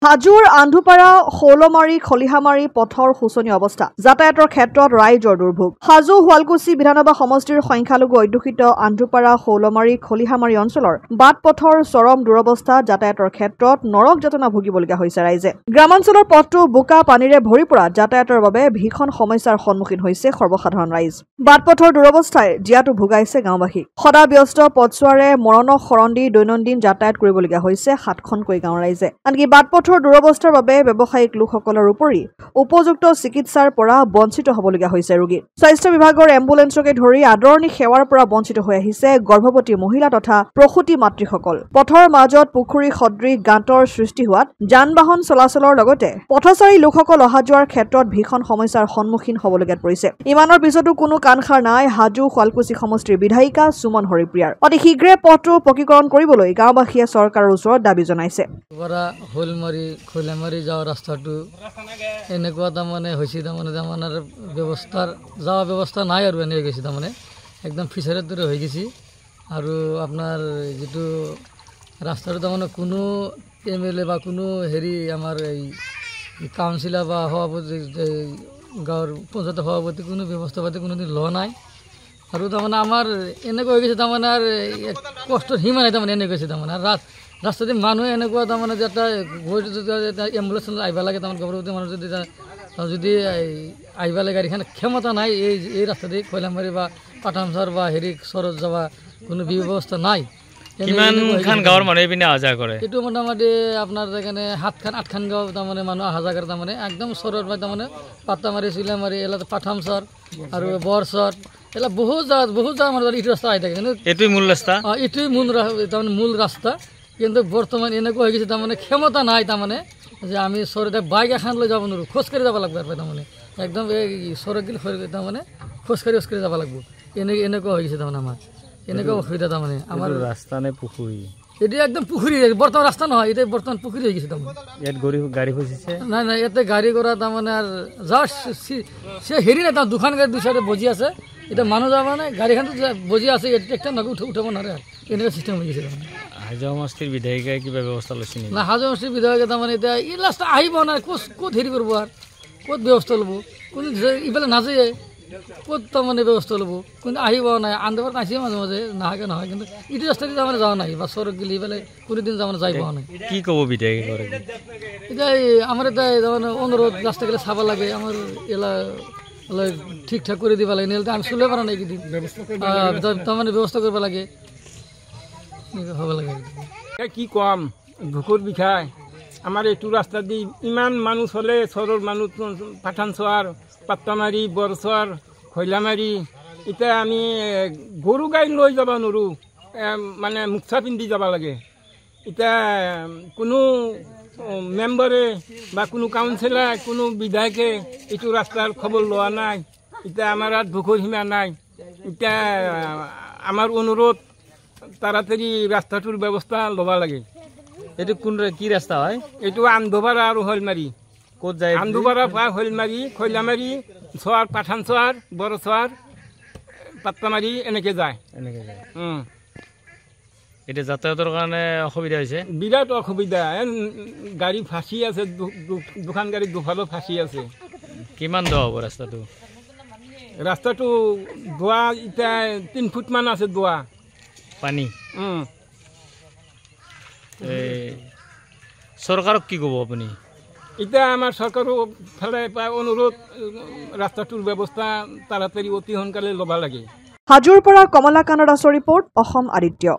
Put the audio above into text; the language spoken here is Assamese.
হাজোৰ আন্ধুপাৰা শৌলমাৰী খলিহামাৰী পথৰ শোচনীয় অৱস্থা যাতায়াতৰ ক্ষেত্ৰত ৰাইজৰ দুৰ্ভোগ হাজো শুৱালকুছি বিধানসভা সমষ্টিৰ সংখ্যালঘু অধ্যুষিত আন্ধুপাৰা শৌলমাৰী খলিহামাৰী অঞ্চলৰ বাট পথৰ চৰম দুৰৱস্থা যাতায়াতৰ ক্ষেত্ৰত নৰক যাতনা ভুগিবলগীয়া হৈছে ৰাইজে গ্ৰামাঞ্চলৰ পথটো বোকা পানীৰে ভৰি পৰা যাতায়াতৰ বাবে ভীষণ সমস্যাৰ সন্মুখীন হৈছে সৰ্বসাধাৰণ ৰাইজ বাট পথৰ দুৰৱস্থাই জিয়াটো ভুগাইছে গাঁওবাসীক সদা ব্যস্ত পথছোৱাৰে মৰণক শৰণ দি দৈনন্দিন যাতায়াত কৰিবলগীয়া হৈছে ৭খনকৈ গাঁৱৰ ৰাইজে আনকি বাট দুৰৱস্থাৰ বাবে ব্যৱসায়িক লোকসকলৰ উপৰি উপযুক্ত চিকিৎসাৰ পৰা বঞ্চিত হ'বলগীয়া হৈছে ৰোগী স্বাস্থ্য বিভাগৰ এম্বুলেন্সকে ধৰি আদৰণি সেৱাৰ পৰা বঞ্চিত হৈ আহিছে গৰ্ভৱতী মহিলা তথা প্ৰসূতি মাতৃসকল পথৰ মাজত পুখুৰী সদৃশ গাঁতৰ সৃষ্টি হোৱাত যান-বাহন চলাচলৰ লগতে পথচাৰী লোকসকল অহা যোৱাৰ ক্ষেত্ৰত ভীষণ সমস্যাৰ সন্মুখীন হ'বলগীয়া পৰিছে ইমানৰ পিছতো কোনো কাণসাৰ নাই হাজো শুৱালকুছি সমষ্টিৰ বিধায়িকা সুমন হৰিপ্ৰিয়াৰ অতি শীঘ্ৰে পথটো পকীকৰণ কৰিবলৈ গাঁওবাসীয়ে চৰকাৰৰ ওচৰত দাবী জনাইছে খৈলামাৰী যাওয়া ৰাস্তাটো এনেকুৱা তাৰমানে হৈছে তাৰমানে ব্যৱস্থাৰ যাওয়া ব্যৱস্থা নাই আৰু এনে গৈছে তাৰমানে একদম ফিচাৰৰ দৰে হৈ গৈছে আৰু আপোনাৰ যেটো ৰাস্তাটো তাৰমানে কোনো এমএলএ বা কোনো হেৰি আমাৰ এই কাউন্সিলৰ বা সভাপতি গাঁৱৰ পঞ্চায়ত সভাপতি কোনো ব্যৱস্থা পাতি কোনোদিন লোৱা নাই আৰু তাৰমানে আমাৰ এনেকুৱা হৈ গৈছে তাৰমানে আৰু কষ্ট সীমা নাই তাৰমানে এনে গৈছে তাৰমানে ৰাস্তাতে মানুহে এনেকুৱা তাৰমানে যে এটা এম্বুলেন্স আহিব লাগে তাৰমানে গৰ্ভৱতী মানুহ যদি আহিব লাগে গাড়ীখন ক্ষমতা নাই এই ৰাস্তাতে খৈলামাৰী বা পাঠামচাৰ বা হেৰি চৰত যাবা কোনো ব্যৱস্থা নাই কিমানখান গাঁৱৰ মানুহ পিনে অহা যোৱা কৰে এইটো মোটামুটি আপোনাৰ যেনে 7-8খান গাঁও তাৰমানে মানুহ অহা যোৱা কৰে তাৰমানে একদম চৰত বা তাৰমানে পাত্তামাৰী চিলামাৰী এলাকা পাঠামচাৰ আৰু বৰচৰ এলা বহুত জাগা মানে ইটো ৰাস্তা আহি থাকে কিন্তু এইটোৱে মূল ৰাস্তা এইটোৱে তাৰমানে মূল ৰাস্তা কিন্তু বৰ্তমান এনেকুৱা হৈ গৈছে তাৰমানে ক্ষমতা নাই তাৰমানে যে আমি চৰতে বাইক এখন লৈ যাব নোৱাৰোঁ খোজকাঢ়ি যাব লাগিব তাৰমানে একদম এই চৰত গিল তাৰমানে খোজকাঢ়ি যাব লাগিব এনেকুৱা হৈ গৈছে তাৰমানে আমাৰ এনেকুৱা অসুবিধা তাৰমানে আমাৰ ৰাস্তা নে পুখুৰী এইটো একদম পুখুৰী বৰ্তমান ৰাস্তা নহয় এতিয়া বৰ্তমান পুখুৰী হৈ গৈছে তাৰমানে ইয়াত গাড়ী ফচিছে নাই ইয়াতে গাড়ী কৰা তাৰমানে আৰু জাষ্ট সে হেৰি নাই তাৰ দুখন গাড়ী দুই চাইডে বজি আছে এতিয়া মানুহ যাব মানে গাড়ীখনটো বজি আছে ট্ৰেক্টৰ নগৈ উঠাব নোৱাৰে এনেকুৱা চিষ্টেম হৈ গৈছে তাৰমানে হাজো সমষ্টিৰ বিধায়িকাই কিবা ব্যৱস্থা লৈছে নেকি না হাজো সমষ্টিৰ বিধায়কে তাৰমানে এতিয়া এই ৰাস্তা আহিব নাই ক'ত হেৰি কৰিব আৰু ক'ত ব্যৱস্থা ল'ব কোনো ইফালে নাযায় ক'ত তাৰমানে ব্যৱস্থা ল'ব কিন্তু আহিব নাই আন্দাবাৰত আহিছে মাজে মাজে নাহাকে নহয় কিন্তু ইটো ৰাস্তাতে তাৰমানে যোৱা নাই বা চৰত গ'লে ইফালে কোনোদিন তাৰমানে যাই পোৱা নাই কি ক'ব বিধায়কে এতিয়া আমাৰ এতিয়া তাৰমানে অনুৰোধ ৰাস্তাগিলা চাব লাগে আমাৰ এলা ঠিক ঠাক কৰি দিব লাগে নহ'লে আমি চলিব পৰা নাই এইকেইদিন তাৰমানে ব্যৱস্থা কৰিব লাগে হ'ব লাগে কি কম ভোকৰ বিষাই আমাৰ এইটো ৰাস্তা দি ইমান মানুহ চলে চৰৰ মানুহ পাঠানচোৱাৰ পাত্তামাৰী বৰচৰ খৈলামাৰী এতিয়া আমি গৰু গাই লৈ যাব নোৱাৰোঁ মানে মুখা পিন্ধি যাব লাগে এতিয়া কোনো মেম্বাৰে বা কোনো কাউন্সিলাৰ কোনো বিধায়কে এইটো ৰাস্তাৰ খবৰ লোৱা নাই এতিয়া আমাৰ ইয়াত ভোকৰ সীমা নাই এতিয়া আমাৰ অনুৰোধ তাড়াতাড়ি ৰাস্তাটোৰ ব্যৱস্থা ল'ব লাগে এইটো কোন কি ৰাস্তা হয় এইটো আন্ধুপাৰা আৰু শৈলমাৰী ক'ত যায় আন্ধুপাৰা পৰা শৈলমাৰী খৈলামাৰী চোৱাৰ পাঠানচোৱাৰ বৰচোৱাৰ পাত্তামাৰী এনেকৈ যায় এতিয়া যাতায়াতৰ কাৰণে অসুবিধা হৈছে বিৰাট অসুবিধা গাড়ী ফাঁচি আছে দুখন গাড়ী দুফালে ফাঁচি আছে কিমান দ হ'ব ৰাস্তাটো দোৱা এতিয়া 3 ফুটমান আছে দোৱা পানী চৰকাৰক কি ক'ব আপুনি এতিয়া আমাৰ চৰকাৰৰ ফালে অনুৰোধ ৰাস্তাটোৰ ব্যৱস্থা তাড়াতাড়ি অতি সোনকালে ল'ব লাগে হাজোৰ পৰা কমলাকান্ত দাসৰ ৰিপৰ্ট অসম আদিত্য।